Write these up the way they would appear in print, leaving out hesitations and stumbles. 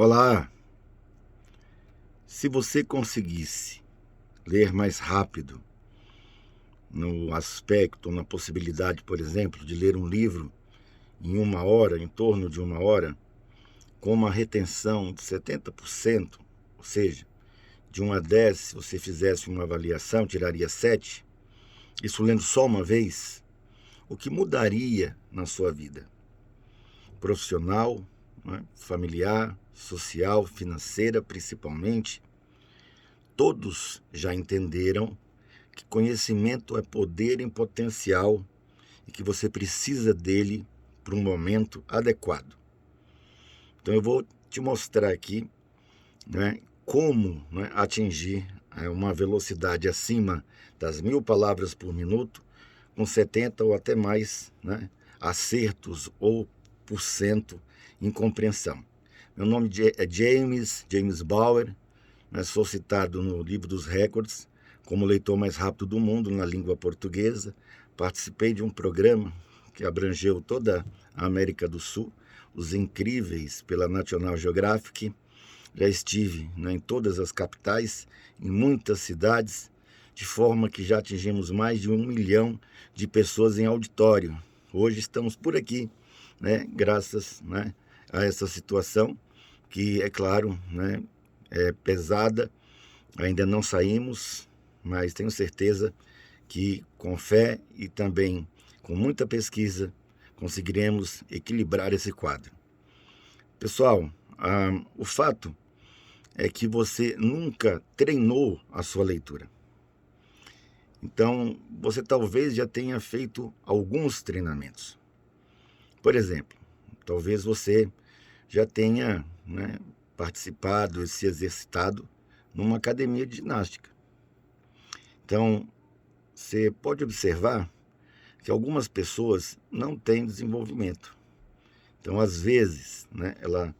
Olá! Se você conseguisse ler mais rápido, no aspecto, na possibilidade, por exemplo, de ler um livro em 1 hora, em torno de 1 hora, com uma retenção de 70%, ou seja, de 1 a 10, se você fizesse uma avaliação, tiraria 7, isso lendo só uma vez, o que mudaria na sua vida? Profissional, né? Familiar, social, financeira, principalmente. Todos já entenderam que conhecimento é poder em potencial e que você precisa dele para um momento adequado. Então eu vou te mostrar aqui, né, como, né, atingir uma velocidade acima das 1.000 palavras por minuto, com 70 ou até mais, né, acertos ou por cento em compreensão. Meu nome é James Bauer, né, sou citado no livro dos recordes como o leitor mais rápido do mundo na língua portuguesa. Participei de um programa que abrangeu toda a América do Sul, Os Incríveis, pela National Geographic. Já estive, né, em todas as capitais, em muitas cidades, de forma que já atingimos mais de 1 milhão de pessoas em auditório. Hoje estamos por aqui, né, graças, né, a essa situação que, é claro, né, é pesada. Ainda não saímos, mas tenho certeza que com fé e também com muita pesquisa conseguiremos equilibrar esse quadro. Pessoal, o fato é que você nunca treinou a sua leitura. Então, você talvez já tenha feito alguns treinamentos. Por exemplo, talvez você já tenha, né, participado e se exercitado numa academia de ginástica. Então, você pode observar que algumas pessoas não têm desenvolvimento. Então, às vezes, né, ela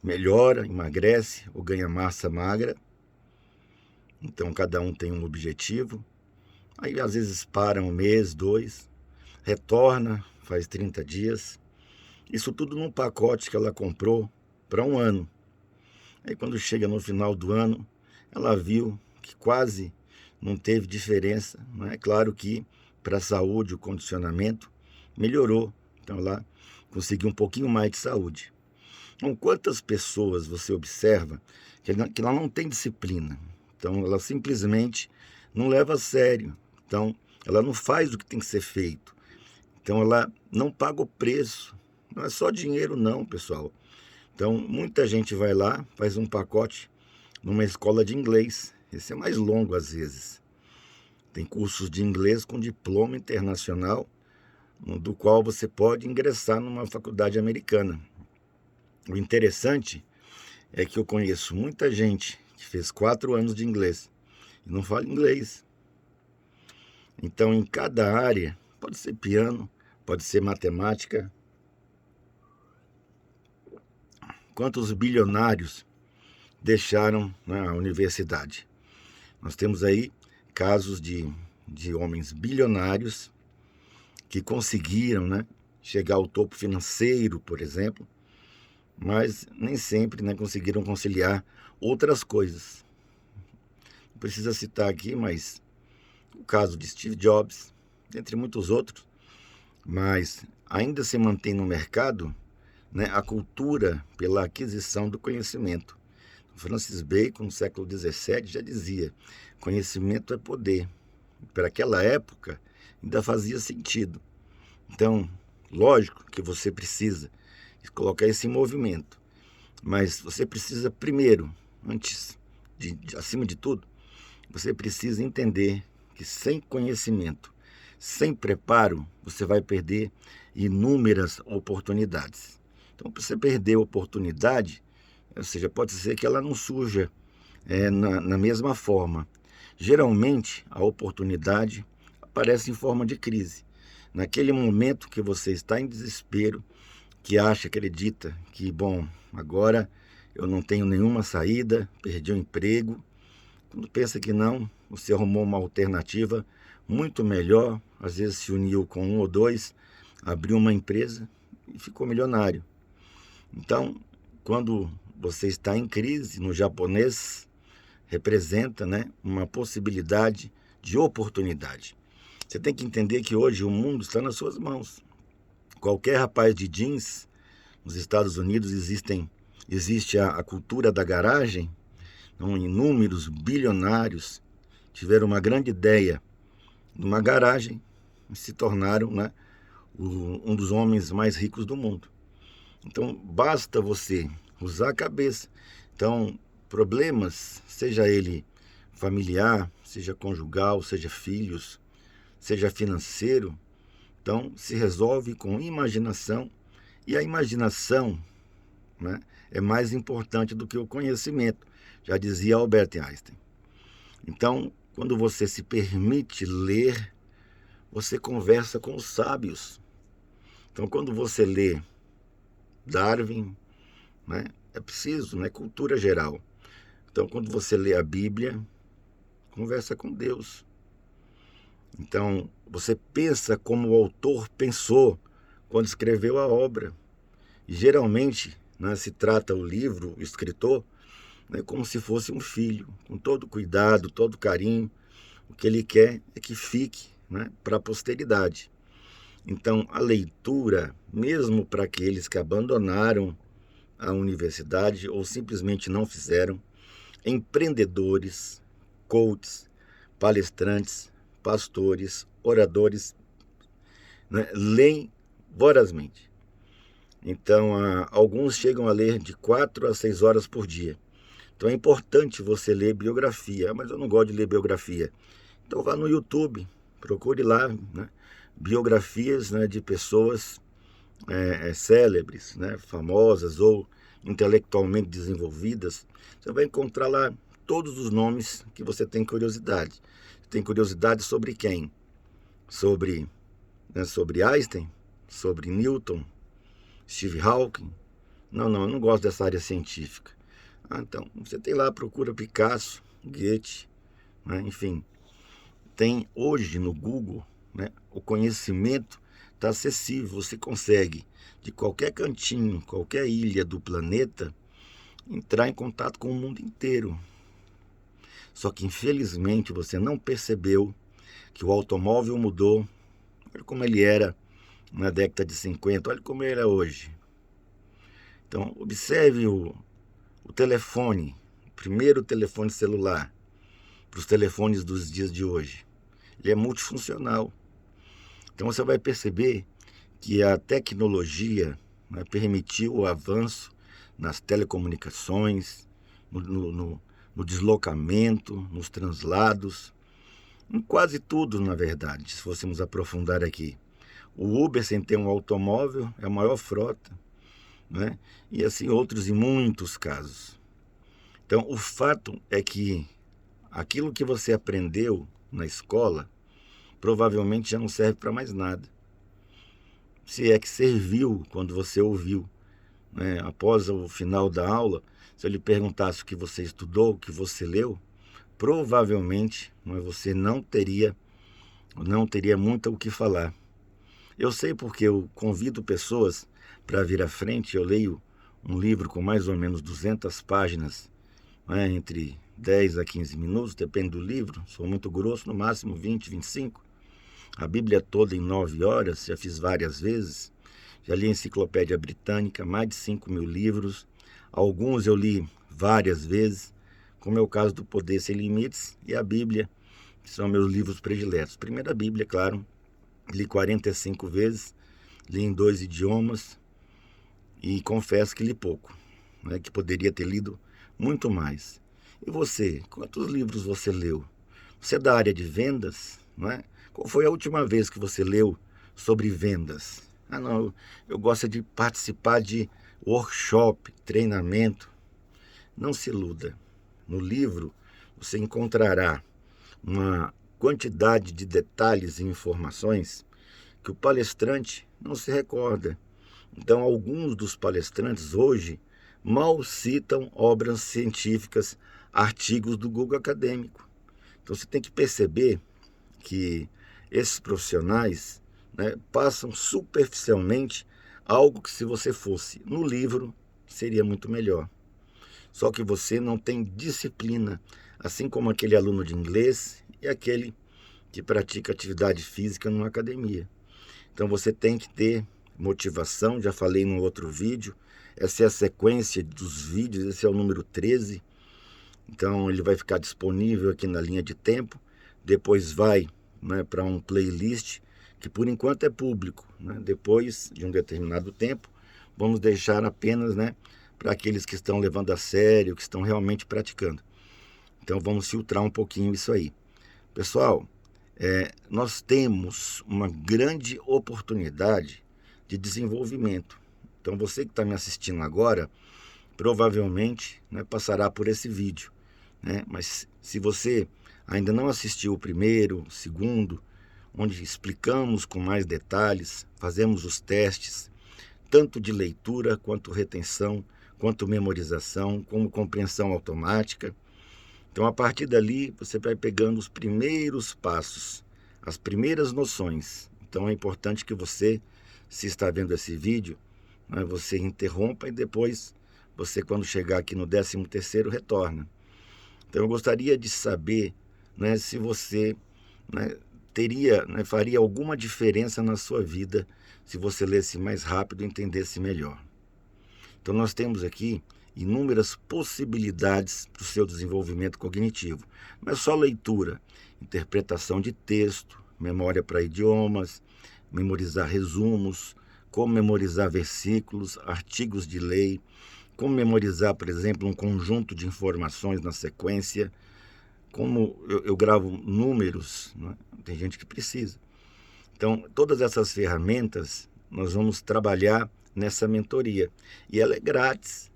melhora, emagrece ou ganha massa magra. Então, cada um tem um objetivo. Aí, às vezes, para 1 mês, 2, retorna, faz 30 dias. Isso tudo num pacote que ela comprou para 1 ano. Aí, quando chega no final do ano, ela viu que quase não teve diferença. Não é claro que para a saúde, o condicionamento melhorou. Então, ela conseguiu um pouquinho mais de saúde. Então, quantas pessoas você observa que ela não tem disciplina? Então, ela simplesmente não leva a sério. Então, ela não faz o que tem que ser feito. Então, ela não paga o preço. Não é só dinheiro, não, pessoal. Então, muita gente vai lá, faz um pacote numa escola de inglês. Esse é mais longo, às vezes. Tem cursos de inglês com diploma internacional, do qual você pode ingressar numa faculdade americana. O interessante é que eu conheço muita gente que fez 4 anos de inglês e não fala inglês. Então, em cada área, pode ser piano, pode ser matemática. Quantos bilionários deixaram, né, a universidade? Nós temos aí casos de homens bilionários que conseguiram, né, chegar ao topo financeiro, por exemplo, mas nem sempre, né, conseguiram conciliar outras coisas. Não precisa citar aqui, mas o caso de Steve Jobs, entre muitos outros, mas ainda se mantém no mercado, né, a cultura pela aquisição do conhecimento. Francis Bacon, no século XVII, já dizia: conhecimento é poder. Para aquela época, ainda fazia sentido. Então, lógico que você precisa colocar esse em movimento, mas você precisa primeiro, acima de tudo, você precisa entender que sem conhecimento, sem preparo, você vai perder inúmeras oportunidades. Então, para você perder a oportunidade, ou seja, pode ser que ela não surja na mesma forma. Geralmente, a oportunidade aparece em forma de crise. Naquele momento que você está em desespero, que acredita que, bom, agora eu não tenho nenhuma saída, perdi o emprego. Quando pensa que não, você arrumou uma alternativa muito melhor, às vezes se uniu com 1 ou 2, abriu uma empresa e ficou milionário. Então, quando você está em crise. No japonês, representa, né, uma possibilidade de oportunidade. Você tem que entender que hoje o mundo está nas suas mãos. Qualquer rapaz de jeans, nos Estados Unidos existe a cultura da garagem. Então, inúmeros bilionários tiveram uma grande ideia numa garagem e se tornaram, né, um dos homens mais ricos do mundo. Então, basta você usar a cabeça. Então, problemas, seja ele familiar, seja conjugal, seja filhos, seja financeiro, então se resolve com imaginação. E a imaginação, né, é mais importante do que o conhecimento, já dizia Albert Einstein. Então, quando você se permite ler, você conversa com os sábios. Então, quando você lê Darwin, né, é preciso, né, cultura geral. Então, quando você lê a Bíblia, conversa com Deus. Então, você pensa como o autor pensou quando escreveu a obra. E geralmente, né, se trata o livro, o escritor, né, como se fosse um filho, com todo cuidado, todo carinho. O que ele quer é que fique, né, para a posteridade. Então, a leitura, mesmo para aqueles que abandonaram a universidade ou simplesmente não fizeram, empreendedores, coaches, palestrantes, pastores, oradores, né, leem vorazmente. Então, alguns chegam a ler de 4 a 6 horas por dia. Então, é importante você ler biografia. Mas eu não gosto de ler biografia. Então, vá no YouTube, procure lá, né, biografias, né, de pessoas célebres, né, famosas ou intelectualmente desenvolvidas. Você vai encontrar lá todos os nomes que você tem curiosidade. Tem curiosidade sobre quem? Sobre Einstein? Sobre Newton? Steve Hawking? Não, eu não gosto dessa área científica. Então, você tem lá, procura Picasso, Goethe, né, enfim. Tem hoje no Google, né, o conhecimento está acessível. Você consegue, de qualquer cantinho, qualquer ilha do planeta, entrar em contato com o mundo inteiro. Só que, infelizmente, você não percebeu que o automóvel mudou. Olha como ele era na década de 50, olha como ele é hoje. Então, observe o telefone, o primeiro telefone celular, para os telefones dos dias de hoje. Ele é multifuncional. Então, você vai perceber que a tecnologia, né, permitiu o avanço nas telecomunicações, no deslocamento, nos translados, em quase tudo, na verdade, se fôssemos aprofundar aqui. O Uber, sem ter um automóvel, é a maior frota, né? E assim outros em muitos casos. Então, o fato é que aquilo que você aprendeu na escola provavelmente já não serve para mais nada. Se é que serviu quando você ouviu, né? Após o final da aula, se eu lhe perguntasse o que você estudou, o que você leu, provavelmente, né, você não teria muito o que falar. Eu sei porque eu convido pessoas para vir à frente. Eu leio um livro com mais ou menos 200 páginas, né, entre 10 a 15 minutos, depende do livro. Sou muito grosso, no máximo 20, 25. A Bíblia toda em 9 horas, já fiz várias vezes. Já li a Enciclopédia Britânica, mais de 5.000 livros. Alguns eu li várias vezes, como é o caso do Poder Sem Limites e a Bíblia, que são meus livros prediletos. Primeira Bíblia, claro, li 45 vezes, li em 2 idiomas e confesso que li pouco, né, que poderia ter lido muito mais. E você, quantos livros você leu? Você é da área de vendas, não é? Qual foi a última vez que você leu sobre vendas? Não, eu gosto de participar de workshop, treinamento. Não se iluda. No livro você encontrará uma quantidade de detalhes e informações que o palestrante não se recorda. Então, alguns dos palestrantes hoje mal citam obras científicas, artigos do Google Acadêmico. Então, você tem que perceber que esses profissionais, né, passam superficialmente algo que, se você fosse no livro, seria muito melhor. Só que você não tem disciplina, assim como aquele aluno de inglês e aquele que pratica atividade física numa academia. Então você tem que ter motivação, já falei num outro vídeo, essa é a sequência dos vídeos, esse é o número 13. Então ele vai ficar disponível aqui na linha de tempo, depois vai, né, para um playlist que por enquanto é público, né? Depois de um determinado tempo, vamos deixar apenas, né, para aqueles que estão levando a sério, que estão realmente praticando. Então vamos filtrar um pouquinho isso aí. Pessoal, nós temos uma grande oportunidade de desenvolvimento. Então você que está me assistindo agora, provavelmente, né, passará por esse vídeo, né? Mas se você ainda não assistiu o primeiro, o segundo, onde explicamos com mais detalhes, fazemos os testes, tanto de leitura, quanto retenção, quanto memorização, como compreensão automática. Então, a partir dali, você vai pegando os primeiros passos, as primeiras noções. Então, é importante que você, se está vendo esse vídeo, né, você interrompa e depois, você, quando chegar aqui no 13º, retorna. Então, eu gostaria de saber, né, se você, né, faria alguma diferença na sua vida se você lesse mais rápido e entendesse melhor. Então nós temos aqui inúmeras possibilidades para o seu desenvolvimento cognitivo. Não é só leitura, interpretação de texto, memória para idiomas, memorizar resumos, como memorizar versículos, artigos de lei, como memorizar, por exemplo, um conjunto de informações na sequência, como eu gravo números, né? Tem gente que precisa. Então, todas essas ferramentas nós vamos trabalhar nessa mentoria. E ela é grátis.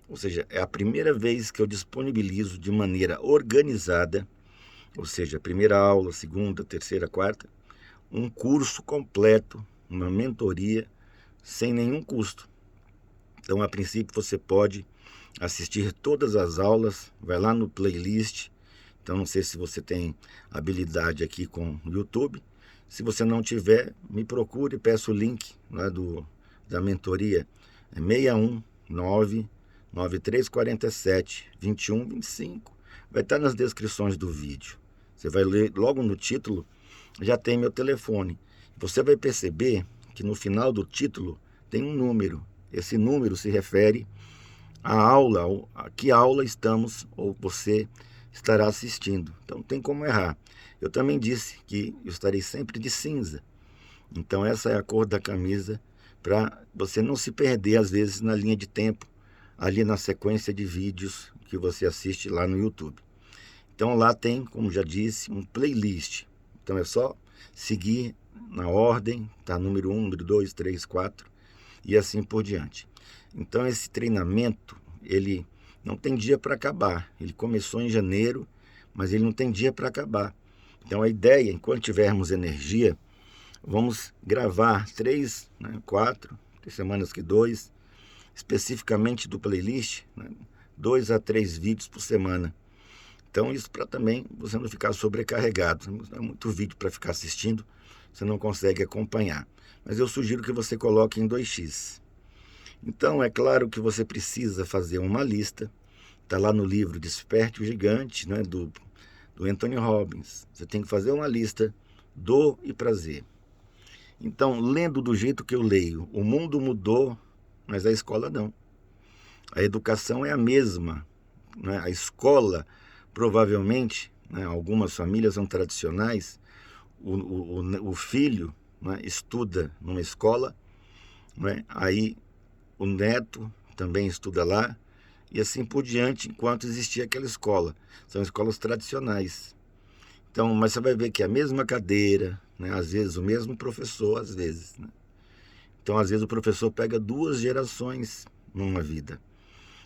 Ou seja, é a primeira vez que eu disponibilizo de maneira organizada, ou seja, primeira aula, segunda, terceira, quarta, um curso completo, uma mentoria, sem nenhum custo. Então, a princípio, você pode assistir todas as aulas, vai lá no playlist. Então, não sei se você tem habilidade aqui com o YouTube. Se você não tiver, me procure, peço o link lá da mentoria. É 619-9347-2125. Vai estar nas descrições do vídeo. Você vai ler logo no título, já tem meu telefone. Você vai perceber que no final do título tem um número. Esse número se refere à aula, a que aula estamos ou você estará assistindo. Então não tem como errar. Eu também disse que eu estarei sempre de cinza. Então essa é a cor da camisa para você não se perder às vezes na linha de tempo, ali na sequência de vídeos que você assiste lá no YouTube. Então lá tem, como já disse, um playlist. Então é só seguir na ordem, tá? Número 1, número 2, 3, 4 e assim por diante. Então esse treinamento, ele não tem dia para acabar. Ele começou em janeiro, mas ele não tem dia para acabar. Então a ideia, enquanto tivermos energia, vamos gravar 3, 4, tem semanas que 2, especificamente do playlist, 2 a 3 vídeos por semana. Então isso para também você não ficar sobrecarregado. Não é muito vídeo para ficar assistindo, você não consegue acompanhar. Mas eu sugiro que você coloque em 2x. Então, é claro que você precisa fazer uma lista. Está lá no livro Desperte o Gigante, né, do Anthony Robbins. Você tem que fazer uma lista dor e prazer. Então, lendo do jeito que eu leio, o mundo mudou, mas a escola não. A educação é a mesma, né? A escola, provavelmente, né, algumas famílias são tradicionais, o filho, né, estuda numa escola, né, aí o neto também estuda lá, e assim por diante, enquanto existia aquela escola. São escolas tradicionais. Então, mas você vai ver que é a mesma cadeira, né? Às vezes o mesmo professor, às vezes, né? Então, às vezes o professor pega 2 gerações numa vida.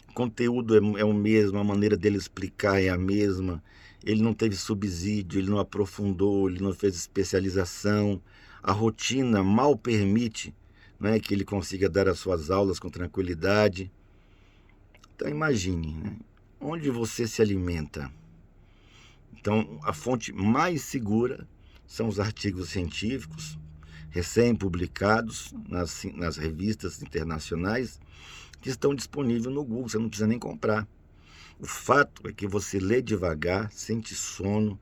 O conteúdo é o mesmo, a maneira dele explicar é a mesma. Ele não teve subsídio, ele não aprofundou, ele não fez especialização. A rotina mal permite, né, que ele consiga dar as suas aulas com tranquilidade. Então imagine, né, onde você se alimenta. Então a fonte mais segura são os artigos científicos recém-publicados nas revistas internacionais, que estão disponíveis no Google, você não precisa nem comprar. O fato é que você lê devagar, sente sono,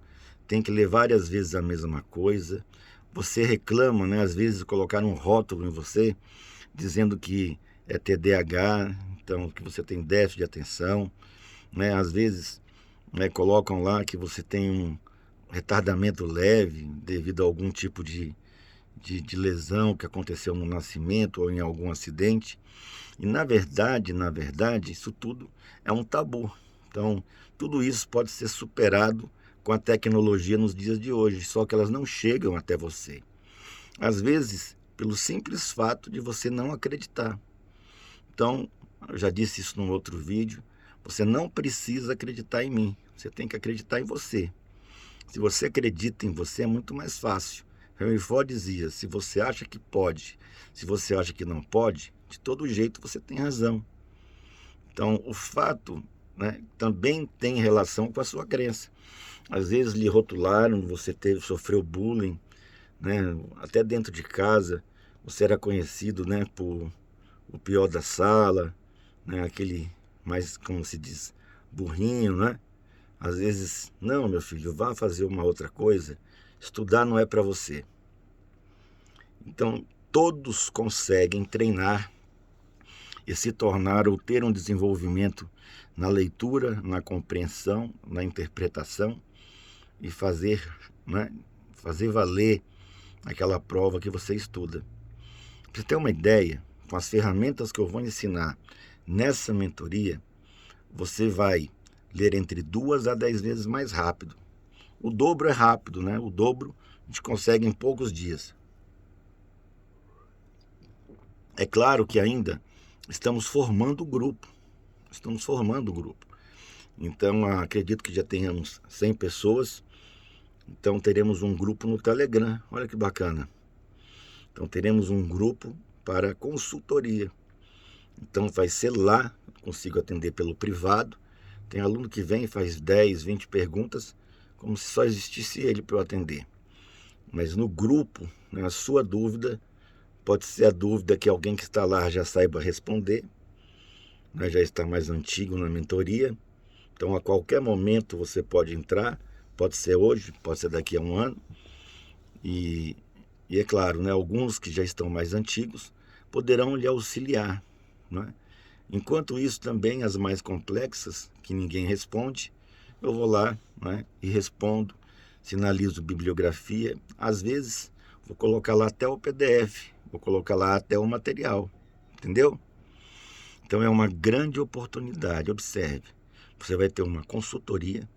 tem que ler várias vezes a mesma coisa. Você reclama, né? Às vezes colocaram um rótulo em você dizendo que é TDAH, então que você tem déficit de atenção, né? Às vezes, né, colocam lá que você tem um retardamento leve devido a algum tipo de lesão que aconteceu no nascimento ou em algum acidente. E na verdade, isso tudo é um tabu. Então, tudo isso pode ser superado com a tecnologia nos dias de hoje, só que elas não chegam até você. Às vezes, pelo simples fato de você não acreditar. Então, eu já disse isso num outro vídeo, você não precisa acreditar em mim, você tem que acreditar em você. Se você acredita em você, é muito mais fácil. Henry Ford dizia, se você acha que pode, se você acha que não pode, de todo jeito você tem razão. Então, o fato, né, também tem relação com a sua crença. Às vezes lhe rotularam, você sofreu bullying, né, até dentro de casa, você era conhecido, né, por o pior da sala, né, aquele mais, como se diz, burrinho, né? Às vezes, não, meu filho, vá fazer uma outra coisa, estudar não é para você. Então, todos conseguem treinar e se tornar ou ter um desenvolvimento na leitura, na compreensão, na interpretação e fazer, né, fazer valer aquela prova que você estuda. Para você ter uma ideia, com as ferramentas que eu vou ensinar nessa mentoria, você vai ler entre 2 a 10 vezes mais rápido. O dobro é rápido, né? O dobro a gente consegue em poucos dias. É claro que ainda estamos formando o grupo. Então, acredito que já tenhamos 100 pessoas. Então, teremos um grupo no Telegram. Olha que bacana. Então, teremos um grupo para consultoria. Então, vai ser lá, consigo atender pelo privado. Tem aluno que vem e faz 10, 20 perguntas, como se só existisse ele para eu atender. Mas no grupo, né, a sua dúvida pode ser a dúvida que alguém que está lá já saiba responder, né, já está mais antigo na mentoria. Então, a qualquer momento você pode entrar, pode ser hoje, pode ser daqui a um ano. E é claro, né, alguns que já estão mais antigos poderão lhe auxiliar, né? Enquanto isso, também as mais complexas, que ninguém responde, eu vou lá, né, e respondo, sinalizo bibliografia. Às vezes, vou colocar lá até o PDF, vou colocar lá até o material, entendeu? Então, é uma grande oportunidade. Observe, você vai ter uma consultoria,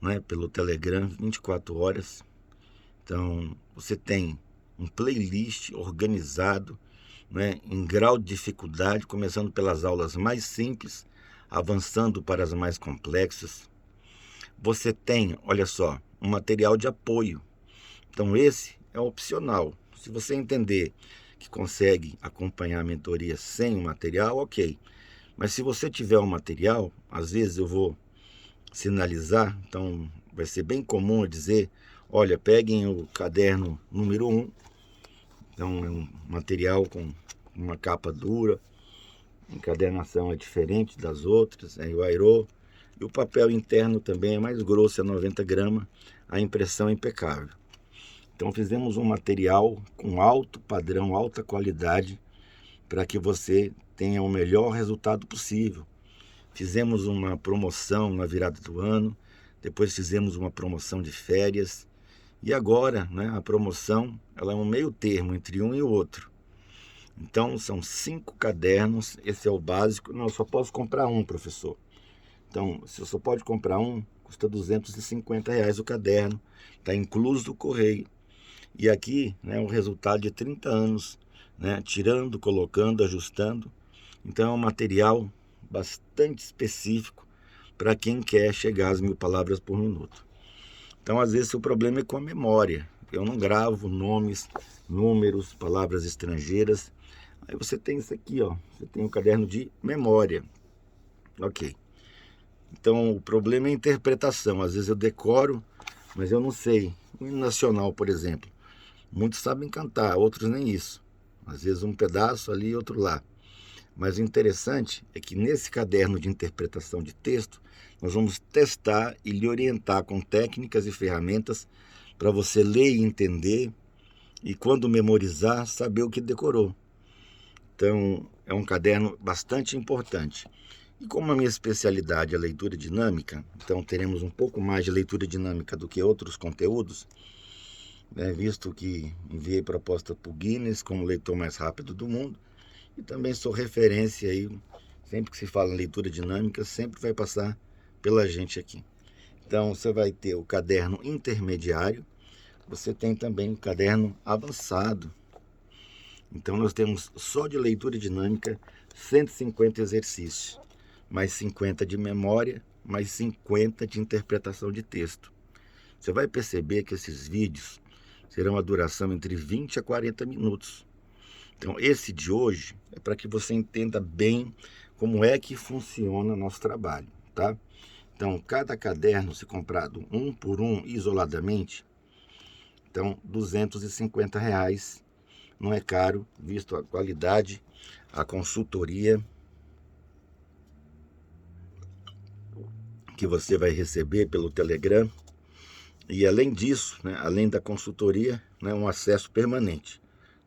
né, pelo Telegram, 24 horas. Então, você tem um playlist organizado, né, em grau de dificuldade, começando pelas aulas mais simples, avançando para as mais complexas. Você tem, olha só, um material de apoio. Então, esse é opcional. Se você entender que consegue acompanhar a mentoria sem o material, ok. Mas se você tiver o material, às vezes eu vou sinalizar, então vai ser bem comum eu dizer, olha, peguem o caderno número 1, então é um material com uma capa dura, a encadernação é diferente das outras, é o aerô, e o papel interno também é mais grosso, é 90 gramas, a impressão é impecável. Então fizemos um material com alto padrão, alta qualidade, para que você tenha o melhor resultado possível. Fizemos uma promoção na virada do ano, depois fizemos uma promoção de férias, e agora, né, a promoção ela é um meio termo entre um e o outro. Então, são 5 cadernos, esse é o básico. Não, eu só posso comprar um, professor. Então, se eu só pode comprar um, custa R$250 o caderno, está incluso o correio. E aqui, né, o resultado de 30 anos, né, tirando, colocando, ajustando. Então, é um material bastante específico para quem quer chegar às 1000 palavras por minuto. Então, às vezes, o problema é com a memória. Eu não gravo nomes, números, palavras estrangeiras. Aí você tem isso aqui, ó. Você tem um caderno de memória. Ok. Então, o problema é a interpretação. Às vezes eu decoro, mas eu não sei. O hino nacional, por exemplo. Muitos sabem cantar, outros nem isso. Às vezes um pedaço ali, outro lá. Mas o interessante é que nesse caderno de interpretação de texto, nós vamos testar e lhe orientar com técnicas e ferramentas para você ler e entender, e quando memorizar, saber o que decorou. Então, é um caderno bastante importante. E como a minha especialidade é leitura dinâmica, então teremos um pouco mais de leitura dinâmica do que outros conteúdos, né, visto que enviei proposta para o Guinness como leitor mais rápido do mundo, e também sou referência aí, sempre que se fala em leitura dinâmica, sempre vai passar pela gente aqui. Então, você vai ter o caderno intermediário, você tem também o caderno avançado. Então, nós temos só de leitura dinâmica 150 exercícios, mais 50 de memória, mais 50 de interpretação de texto. Você vai perceber que esses vídeos terão a duração entre 20 a 40 minutos. Então, esse de hoje é para que você entenda bem como é que funciona nosso trabalho, tá? Então, cada caderno, se comprado um por um, isoladamente, então, R$ 250, não é caro, visto a qualidade, a consultoria que você vai receber pelo Telegram. E além disso, né, além da consultoria, né, um acesso permanente.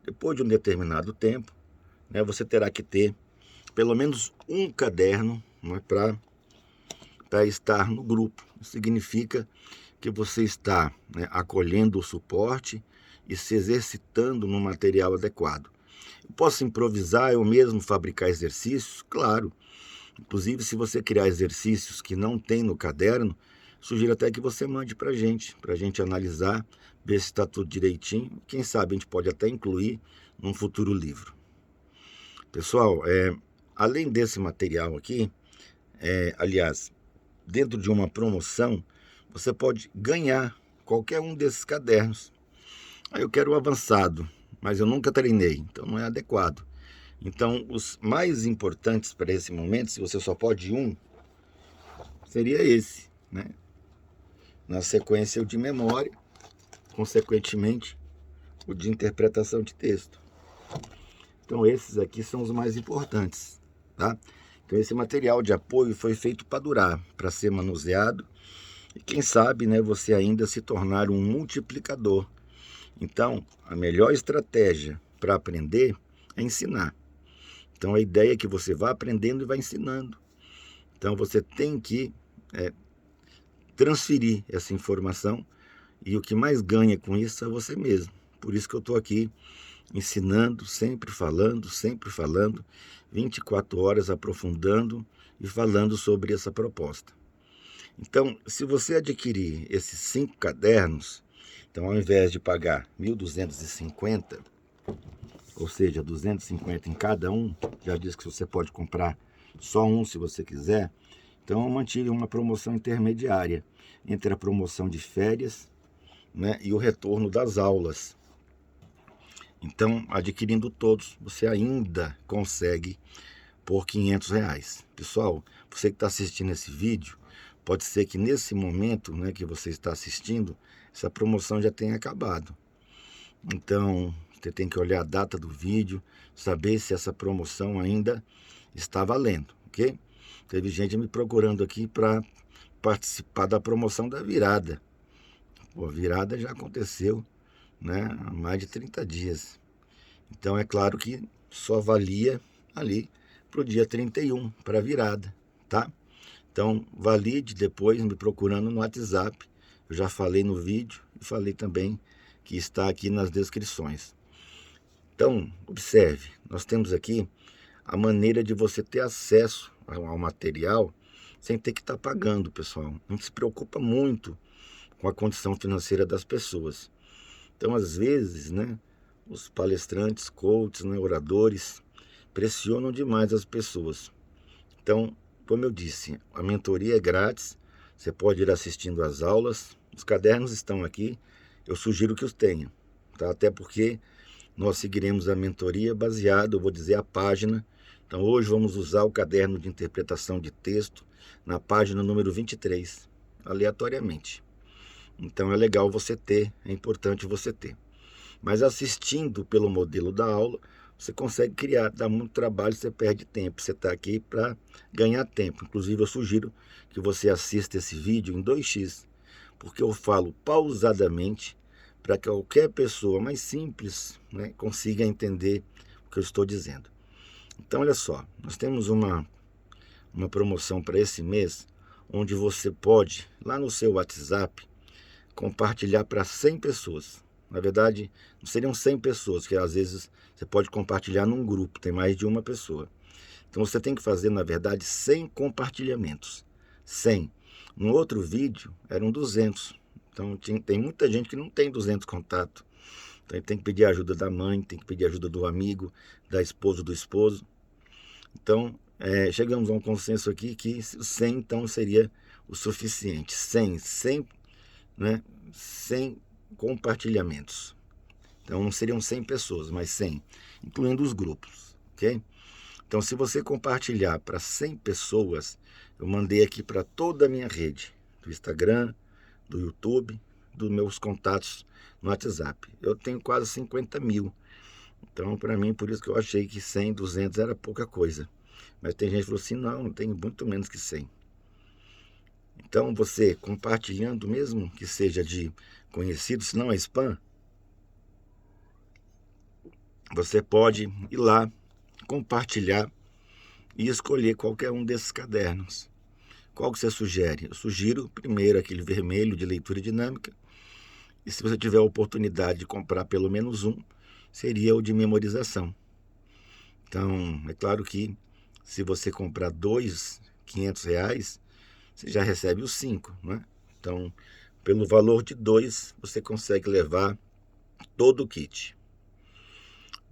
Depois de um determinado tempo, né, você terá que ter pelo menos um caderno, né, para estar no grupo. Isso significa que você está, né, acolhendo o suporte e se exercitando no material adequado. Eu posso improvisar, eu mesmo fabricar exercícios? Claro. Inclusive, se você criar exercícios que não tem no caderno, sugiro até que você mande para a gente analisar, ver se está tudo direitinho. Quem sabe a gente pode até incluir num futuro livro. Pessoal, além desse material aqui, aliás, dentro de uma promoção, você pode ganhar qualquer um desses cadernos. Aí eu quero o avançado, mas eu nunca treinei, então não é adequado. Então, os mais importantes para esse momento, se você só pode um, seria esse, né? Na sequência, o de memória, consequentemente, o de interpretação de texto. Então, esses aqui são os mais importantes, tá? Então, esse material de apoio foi feito para durar, para ser manuseado, e quem sabe, né, você ainda se tornar um multiplicador. Então, a melhor estratégia para aprender é ensinar. Então, a ideia é que você vá aprendendo e vá ensinando. Então, você tem que transferir essa informação, e o que mais ganha com isso é você mesmo. Por isso que eu estou aqui ensinando, sempre falando, 24 horas aprofundando e falando sobre essa proposta. Então, se você adquirir esses 5 cadernos, então ao invés de pagar R$ 1.250, ou seja, 250 em cada um, já disse que você pode comprar só um se você quiser, então eu mantive uma promoção intermediária entre a promoção de férias, né, e o retorno das aulas. Então, adquirindo todos, você ainda consegue por R$ 500. Pessoal, você que está assistindo esse vídeo, pode ser que nesse momento, né, que você está assistindo, essa promoção já tenha acabado. Então, você tem que olhar a data do vídeo, saber se essa promoção ainda está valendo, ok? Teve gente me procurando aqui para participar da promoção da virada. Pô, a virada já aconteceu, né, há mais de 30 dias. Então, é claro que só valia ali para o dia 31, para a virada, tá? Então, valide depois me procurando no WhatsApp. Eu já falei no vídeo e falei também que está aqui nas descrições. Então, observe, nós temos aqui a maneira de você ter acesso ao material sem ter que estar pagando, pessoal. A gente se preocupa muito com a condição financeira das pessoas. Então, às vezes, né, os palestrantes, coaches, né, oradores, pressionam demais as pessoas. Então, como eu disse, a mentoria é grátis, você pode ir assistindo às aulas, os cadernos estão aqui, eu sugiro que os tenha, tá? Até porque nós seguiremos a mentoria baseado, eu vou dizer, a página. Então, hoje vamos usar o caderno de interpretação de texto na página número 23, aleatoriamente. Então, é legal você ter, é importante você ter. Mas assistindo pelo modelo da aula, você consegue criar. Dá muito trabalho, você perde tempo. Você está aqui para ganhar tempo. Inclusive, eu sugiro que você assista esse vídeo em 2x, porque eu falo pausadamente para que qualquer pessoa mais simples, né, consiga entender o que eu estou dizendo. Então, olha só, nós temos uma promoção para esse mês, onde você pode, lá no seu WhatsApp, compartilhar para 100 pessoas. Na verdade, não seriam 100 pessoas, que às vezes você pode compartilhar num grupo, tem mais de uma pessoa. Então você tem que fazer, na verdade, 100 compartilhamentos. 100. No outro vídeo, eram 200. Então tem muita gente que não tem 200 contatos. Então tem que pedir ajuda da mãe, tem que pedir ajuda do amigo, da esposa, do esposo. Então, chegamos a um consenso aqui que 100, então, seria o suficiente. 100, né? 100 compartilhamentos. Então, não seriam 100 pessoas, mas 100, incluindo os grupos, ok? Então, se você compartilhar para 100 pessoas, eu mandei aqui para toda a minha rede, do Instagram, do YouTube, dos meus contatos no WhatsApp. Eu tenho quase 50 mil. Então, para mim, por isso que eu achei que 100, 200 era pouca coisa. Mas tem gente que falou assim, não, tem muito menos que 100. Então, você compartilhando, mesmo que seja de conhecido, se não é spam, você pode ir lá, compartilhar e escolher qualquer um desses cadernos. Qual que você sugere? Eu sugiro primeiro aquele vermelho de leitura dinâmica. E se você tiver a oportunidade de comprar pelo menos um, seria o de memorização. Então, é claro que se você comprar 2, R$ 500, você já recebe os 5, né? Então, pelo valor de 2, você consegue levar todo o kit.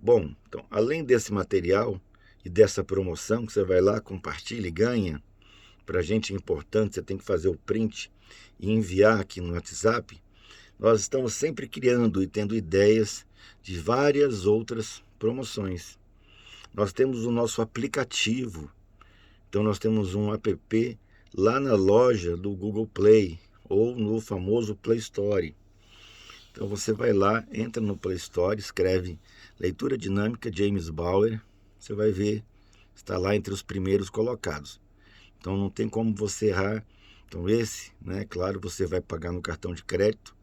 Bom, então, além desse material e dessa promoção, que você vai lá, compartilha e ganha, para a gente é importante, você tem que fazer o print e enviar aqui no WhatsApp, nós estamos sempre criando e tendo ideias de várias outras promoções. Nós temos o nosso aplicativo, então nós temos um app lá na loja do Google Play ou no famoso Play Store. Então você vai lá, entra no Play Store, escreve Leitura Dinâmica James Bauer, você vai ver, está lá entre os primeiros colocados. Então não tem como você errar. Então esse, né, claro, você vai pagar no cartão de crédito,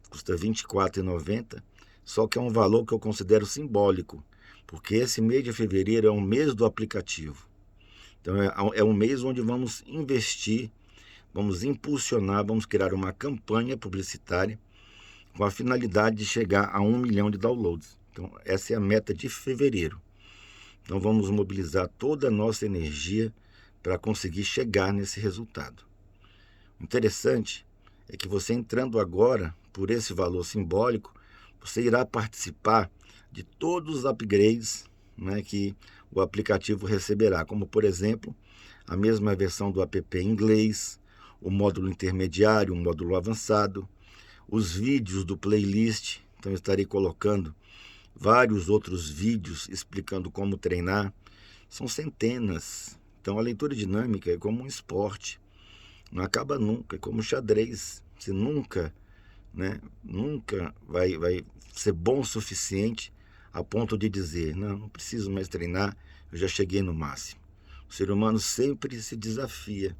custa R$ 24,90, só que é um valor que eu considero simbólico, porque esse mês de fevereiro é um mês do aplicativo. Então é um mês onde vamos investir, vamos impulsionar, vamos criar uma campanha publicitária com a finalidade de chegar a 1 milhão de downloads. Então essa é a meta de fevereiro. Então vamos mobilizar toda a nossa energia para conseguir chegar nesse resultado. O interessante é que você entrando agora por esse valor simbólico, você irá participar de todos os upgrades, né, que o aplicativo receberá, como por exemplo, a mesma versão do app em inglês, o módulo intermediário, o módulo avançado, os vídeos do playlist. Então eu estarei colocando vários outros vídeos explicando como treinar. São centenas. Então a leitura dinâmica é como um esporte, não acaba nunca, é como xadrez. Você nunca vai ser bom o suficiente a ponto de dizer, não preciso mais treinar, eu já cheguei no máximo. O ser humano sempre se desafia.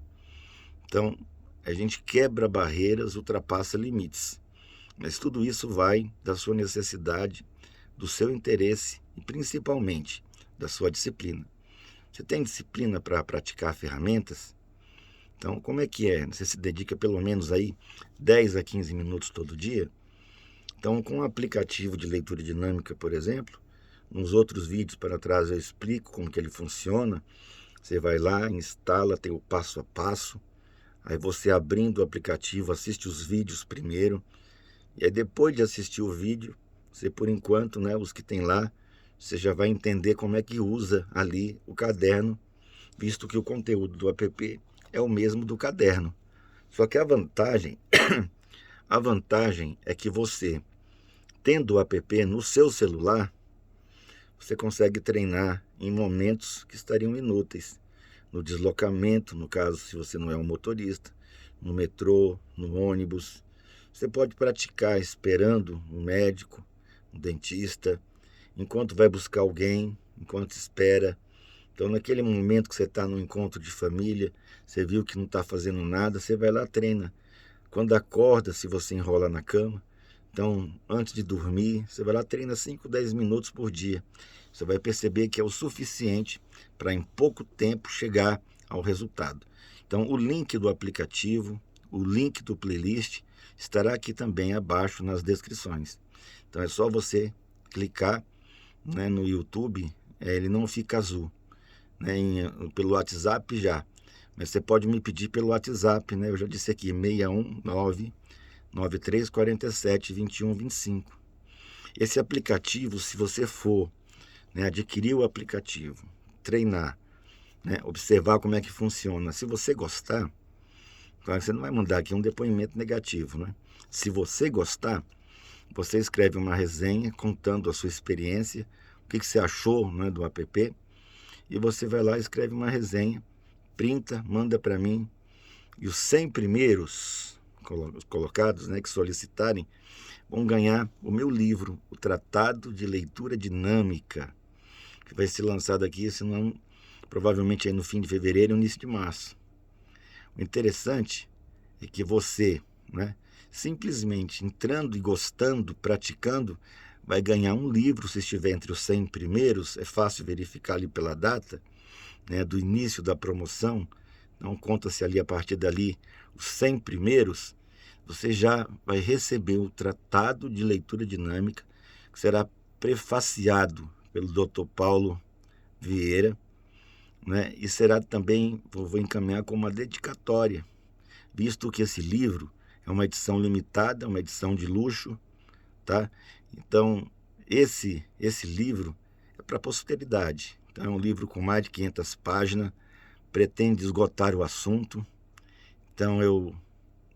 Então a gente quebra barreiras, ultrapassa limites. Mas tudo isso vai da sua necessidade, do seu interesse e principalmente da sua disciplina. Você tem disciplina para praticar ferramentas? Então, como é que é? Você se dedica pelo menos aí 10 a 15 minutos todo dia? Então, com o aplicativo de leitura dinâmica, por exemplo, nos outros vídeos para trás eu explico como que ele funciona. Você vai lá, instala, tem o passo a passo. Aí você abrindo o aplicativo, assiste os vídeos primeiro. E aí depois de assistir o vídeo, você por enquanto, né, os que tem lá, você já vai entender como é que usa ali o caderno, visto que o conteúdo do app é o mesmo do caderno. Só que a vantagem é que você, tendo o app no seu celular, você consegue treinar em momentos que estariam inúteis. No deslocamento, no caso, se você não é um motorista, no metrô, no ônibus. Você pode praticar esperando um médico, um dentista. enquanto vai buscar alguém, enquanto espera. Então, naquele momento que você está no encontro de família, você viu que não está fazendo nada, você vai lá, treina. Quando acorda, se você enrola na cama, então, antes de dormir, você vai lá, treina 5, 10 minutos por dia. Você vai perceber que é o suficiente para, em pouco tempo, chegar ao resultado. Então, o link do aplicativo, o link do playlist, estará aqui também abaixo nas descrições. Então, é só você clicar, né, no YouTube, ele não fica azul, né, pelo WhatsApp já. Mas você pode me pedir pelo WhatsApp, né? Eu já disse aqui, 619 9347 2125. Esse aplicativo, se você for, né, adquirir o aplicativo, treinar, né, observar como é que funciona, se você gostar, claro que você não vai mandar aqui um depoimento negativo, né? Se você gostar, você escreve uma resenha contando a sua experiência, o que você achou, né, do app, e você vai lá e escreve uma resenha, printa, manda para mim, e os 100 primeiros colocados, né, que solicitarem, vão ganhar o meu livro, o Tratado de Leitura Dinâmica, que vai ser lançado aqui, se não, provavelmente aí no fim de fevereiro, início de março. O interessante é que você, né, simplesmente entrando e gostando, praticando, vai ganhar um livro se estiver entre os 100 primeiros. É fácil verificar ali pela data, né, do início da promoção. Então, conta-se ali, a partir dali, os 100 primeiros, você já vai receber o Tratado de Leitura Dinâmica, que será prefaciado pelo Dr. Paulo Vieira, né? E será também, vou encaminhar como uma dedicatória, visto que esse livro é uma edição limitada, uma edição de luxo, tá? Então, esse livro é para a posteridade. Então, é um livro com mais de 500 páginas, pretende esgotar o assunto. Então, eu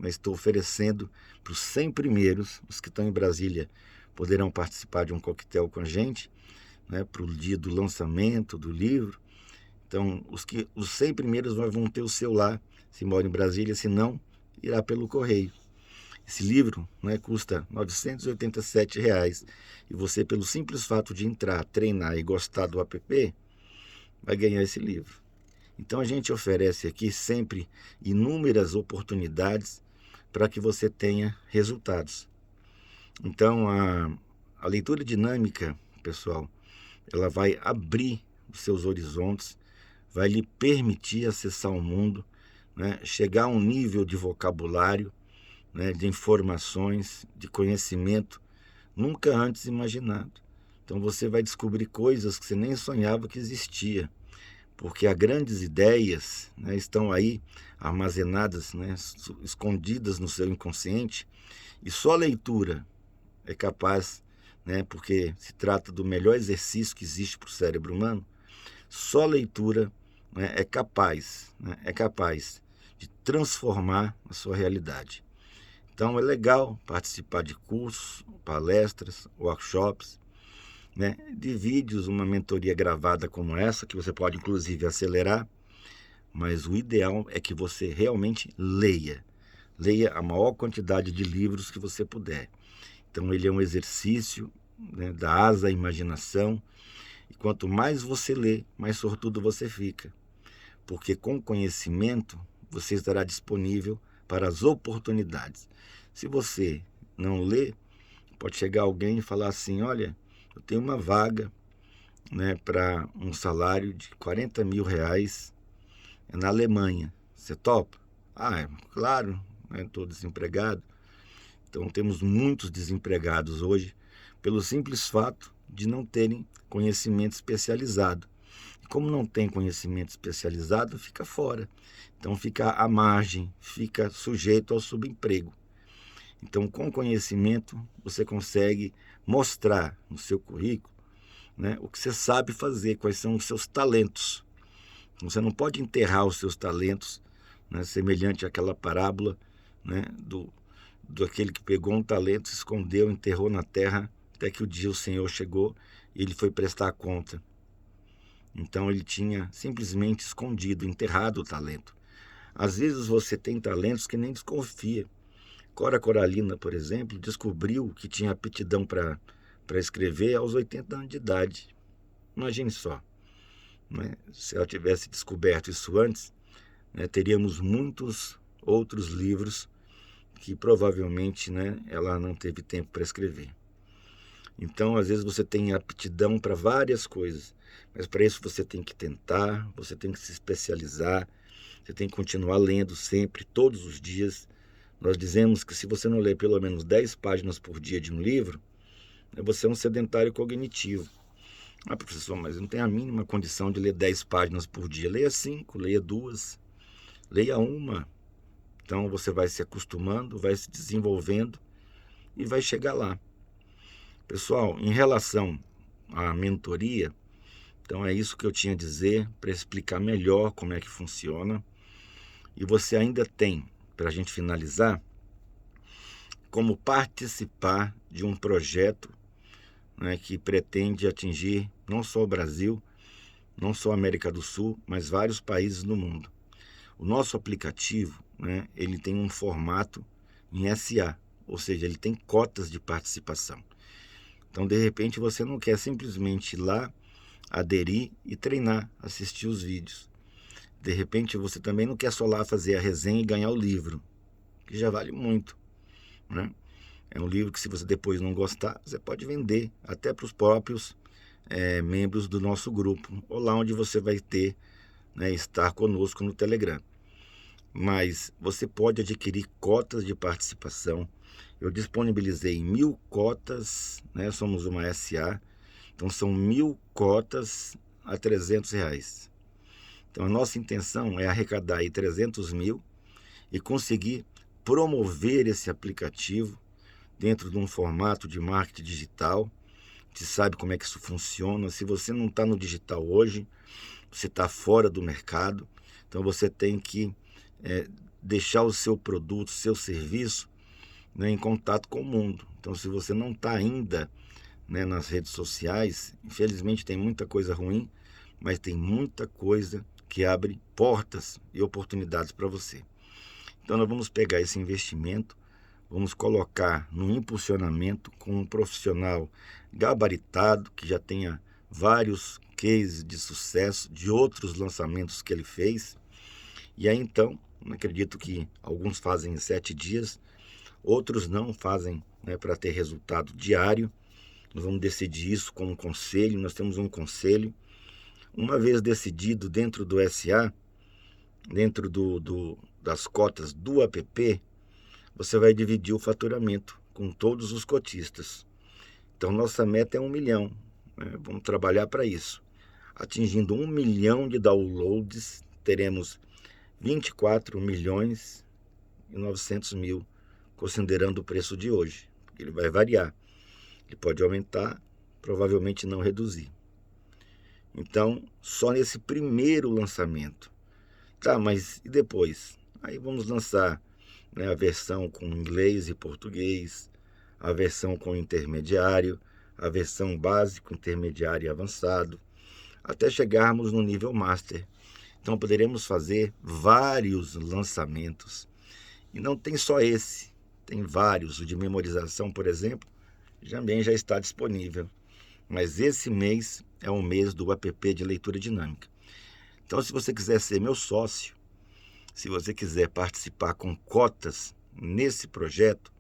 estou oferecendo para os 100 primeiros, os que estão em Brasília poderão participar de um coquetel com a gente, né, para o dia do lançamento do livro. Então, os 100 primeiros vão ter o seu lá, se mora em Brasília, se não, irá pelo correio. Esse livro, né, custa R$ 987, e você, pelo simples fato de entrar, treinar e gostar do app, vai ganhar esse livro. Então, a gente oferece aqui sempre inúmeras oportunidades para que você tenha resultados. Então, a leitura dinâmica, pessoal, ela vai abrir os seus horizontes, vai lhe permitir acessar o mundo, né, chegar a um nível de vocabulário, né, de informações, de conhecimento nunca antes imaginado. Então você vai descobrir coisas que você nem sonhava que existia, porque as grandes ideias, né, estão aí armazenadas, né, escondidas no seu inconsciente, e só a leitura é capaz, né, porque se trata do melhor exercício que existe para o cérebro humano, só a leitura, né, é capaz de transformar a sua realidade. Então é legal participar de cursos, palestras, workshops, né, de vídeos, uma mentoria gravada como essa, que você pode inclusive acelerar, mas o ideal é que você realmente leia. Leia a maior quantidade de livros que você puder. Então ele é um exercício, né, da asa à imaginação, e quanto mais você lê, mais sortudo você fica. Porque com conhecimento você estará disponível para as oportunidades. Se você não lê, pode chegar alguém e falar assim: olha, eu tenho uma vaga, né, para um salário de R$ 40 mil na Alemanha. Você topa? Ah, claro, estou desempregado. Então temos muitos desempregados hoje pelo simples fato de não terem conhecimento especializado. E como não tem conhecimento especializado, fica fora. Então fica à margem, fica sujeito ao subemprego. Então, com conhecimento, você consegue mostrar no seu currículo, né, o que você sabe fazer, quais são os seus talentos. Então, você não pode enterrar os seus talentos, né, semelhante àquela parábola, né, do aquele que pegou um talento, se escondeu, enterrou na terra, até que o dia o Senhor chegou e ele foi prestar conta. Então, ele tinha simplesmente escondido, enterrado o talento. Às vezes você tem talentos que nem desconfia. Cora Coralina, por exemplo, descobriu que tinha aptidão para para escrever aos 80 anos de idade. Imagine só, né? Se ela tivesse descoberto isso antes, né, teríamos muitos outros livros que provavelmente, né, ela não teve tempo para escrever. Então, às vezes você tem aptidão para várias coisas, mas para isso você tem que tentar, você tem que se especializar, você tem que continuar lendo sempre, todos os dias. Nós dizemos que se você não ler pelo menos 10 páginas por dia de um livro, você é um sedentário cognitivo. Ah, professor, mas eu não tenho a mínima condição de ler 10 páginas por dia. Leia 5, leia 2, leia uma. Então você vai se acostumando, vai se desenvolvendo e vai chegar lá. Pessoal, em relação à mentoria, então é isso que eu tinha a dizer para explicar melhor como é que funciona. E você ainda tem, para a gente finalizar, como participar de um projeto, né, que pretende atingir não só o Brasil, não só a América do Sul, mas vários países no mundo. O nosso aplicativo, né, ele tem um formato em SA, ou seja, ele tem cotas de participação. Então, de repente, você não quer simplesmente ir lá, aderir e treinar, assistir os vídeos. De repente, você também não quer só lá fazer a resenha e ganhar o livro, que já vale muito, né? É um livro que, se você depois não gostar, você pode vender até para os próprios membros do nosso grupo, ou lá onde você vai ter, né, estar conosco no Telegram. Mas você pode adquirir cotas de participação. Eu disponibilizei 1.000 cotas, né? Somos uma SA, então são 1.000 cotas a R$ 300. Então a nossa intenção é arrecadar aí 300 mil e conseguir promover esse aplicativo dentro de um formato de marketing digital. Você sabe como é que isso funciona. Se você não está no digital hoje, você está fora do mercado. Então você tem que deixar o seu produto, o seu serviço, né, em contato com o mundo. Então, se você não está ainda, né, nas redes sociais, infelizmente tem muita coisa ruim, mas tem muita coisa que abre portas e oportunidades para você. Então, nós vamos pegar esse investimento, vamos colocar no impulsionamento com um profissional gabaritado, que já tenha vários cases de sucesso de outros lançamentos que ele fez. E aí, então, acredito que alguns fazem em 7 dias, outros não fazem, né, para ter resultado diário. Nós vamos decidir isso com um conselho, nós temos um conselho. Uma vez decidido dentro do SA, dentro das cotas do app, você vai dividir o faturamento com todos os cotistas. Então, nossa meta é 1 milhão, né? Vamos trabalhar para isso. Atingindo 1 milhão de downloads, teremos 24 milhões e 900 mil, considerando o preço de hoje. Ele vai variar. Ele pode aumentar, provavelmente não reduzir. Então, só nesse primeiro lançamento. Tá, mas e depois? Aí vamos lançar, né, a versão com inglês e português, a versão com intermediário, a versão básico, intermediário e avançado, até chegarmos no nível master. Então poderemos fazer vários lançamentos. E não tem só esse, tem vários. O de memorização, por exemplo, também já está disponível. Mas esse mês é o mês do app de leitura dinâmica. Então, se você quiser ser meu sócio, se você quiser participar com cotas nesse projeto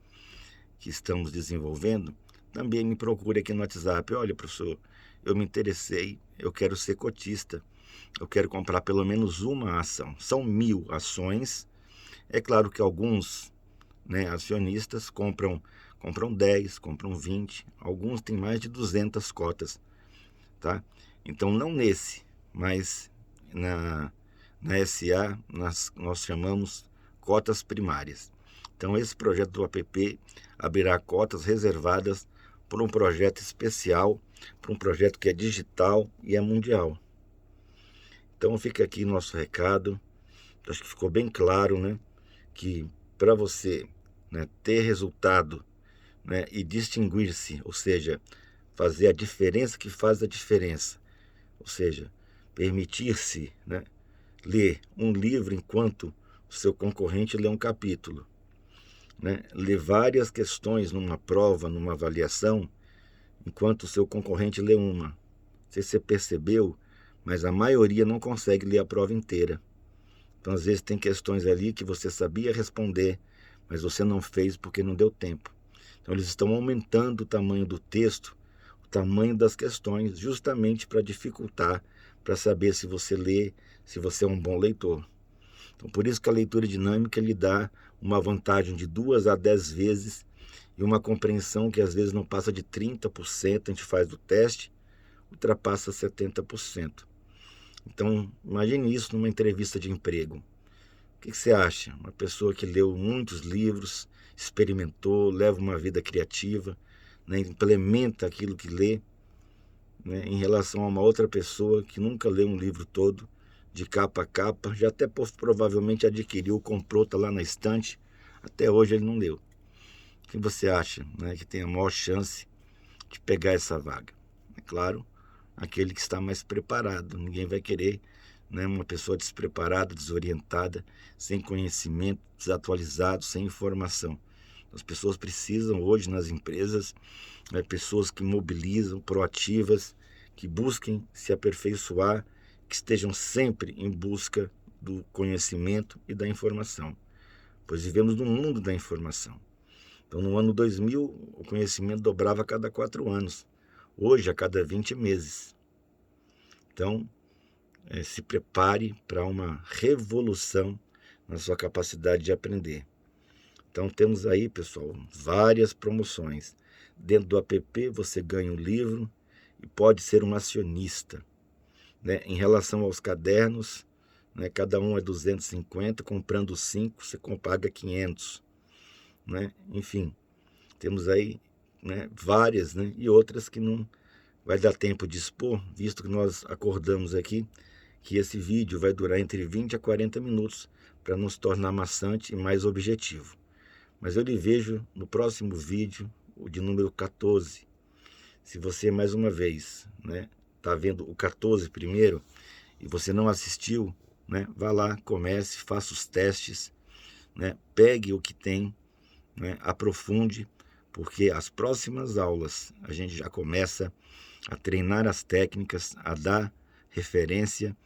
que estamos desenvolvendo, também me procure aqui no WhatsApp. Olha, professor, eu me interessei, eu quero ser cotista, eu quero comprar pelo menos uma ação. São 1.000 ações. É claro que alguns, né, acionistas compram 10, compram 20, alguns têm mais de 200 cotas, tá? Então, não nesse, mas na SA nós chamamos cotas primárias. Então, esse projeto do app abrirá cotas reservadas por um projeto especial, para um projeto que é digital e é mundial. Então, fica aqui nosso recado. Acho que ficou bem claro, né, que para você, né, ter resultado, né, e distinguir-se, ou seja, fazer a diferença que faz a diferença, ou seja, permitir-se, né, ler um livro enquanto o seu concorrente lê um capítulo, né, ler várias questões numa prova, numa avaliação, enquanto o seu concorrente lê uma. Não sei se você percebeu, mas a maioria não consegue ler a prova inteira. Então, às vezes, tem questões ali que você sabia responder, mas você não fez porque não deu tempo. Então, eles estão aumentando o tamanho do texto, o tamanho das questões, justamente para dificultar, para saber se você lê, se você é um bom leitor. Então, por isso que a leitura dinâmica lhe dá uma vantagem de 2 a 10 vezes e uma compreensão que às vezes não passa de 30%, a gente faz o teste, ultrapassa 70%. Então, imagine isso numa entrevista de emprego. O que você acha? Uma pessoa que leu muitos livros, experimentou, leva uma vida criativa, né, implementa aquilo que lê, né, em relação a uma outra pessoa que nunca leu um livro todo, de capa a capa, já até provavelmente adquiriu, comprou, está lá na estante, até hoje ele não leu. O que você acha, né, que tem a maior chance de pegar essa vaga? É claro, aquele que está mais preparado. Ninguém vai querer, né, uma pessoa despreparada, desorientada, sem conhecimento, desatualizado, sem informação. As pessoas precisam hoje nas empresas, né, pessoas que mobilizam, proativas, que busquem se aperfeiçoar, que estejam sempre em busca do conhecimento e da informação, pois vivemos num mundo da informação. Então, no ano 2000, o conhecimento dobrava a cada 4 anos, hoje a cada 20 meses. Então, se prepare para uma revolução na sua capacidade de aprender. Então, temos aí, pessoal, várias promoções. Dentro do app, você ganha um livro e pode ser um acionista. Né? Em relação aos cadernos, né, cada um é 250, comprando 5, você paga 500. Né? Enfim, temos aí, né, várias, né, e outras que não vai dar tempo de expor, visto que nós acordamos aqui que esse vídeo vai durar entre 20 a 40 minutos para nos tornar maçante e mais objetivo. Mas eu lhe vejo no próximo vídeo, o de número 14. Se você, mais uma vez, né, está vendo o 14 primeiro e você não assistiu, né, vá lá, comece, faça os testes, né, pegue o que tem, né, aprofunde, porque as próximas aulas a gente já começa a treinar as técnicas, a dar referência,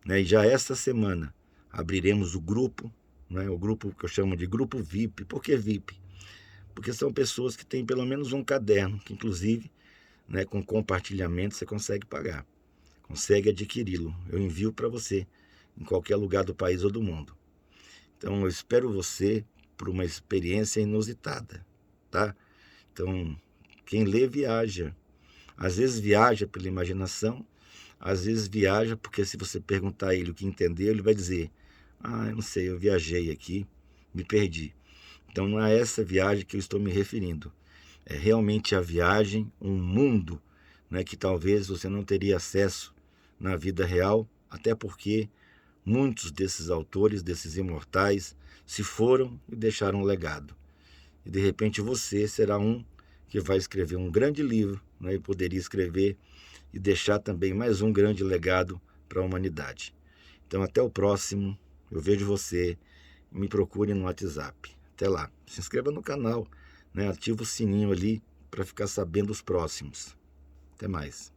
né, e já esta semana abriremos o grupo, né, o grupo que eu chamo de grupo VIP. Por que VIP? Porque são pessoas que têm pelo menos um caderno, que inclusive, né, com compartilhamento você consegue pagar, consegue adquiri-lo. Eu envio para você em qualquer lugar do país ou do mundo. Então eu espero você por uma experiência inusitada, tá? Então, quem lê viaja. Às vezes viaja pela imaginação, às vezes viaja porque se você perguntar a ele o que entendeu, ele vai dizer: eu não sei, eu viajei aqui, me perdi. Então não é essa viagem que eu estou me referindo. É realmente a viagem, um mundo, né, que talvez você não teria acesso na vida real, até porque muitos desses autores, desses imortais, se foram e deixaram um legado. E de repente você será um que vai escrever um grande livro, né, e poderia escrever e deixar também mais um grande legado para a humanidade. Então até o próximo, eu vejo você, me procure no WhatsApp. Até lá, se inscreva no canal, né, ativa o sininho ali para ficar sabendo os próximos. Até mais.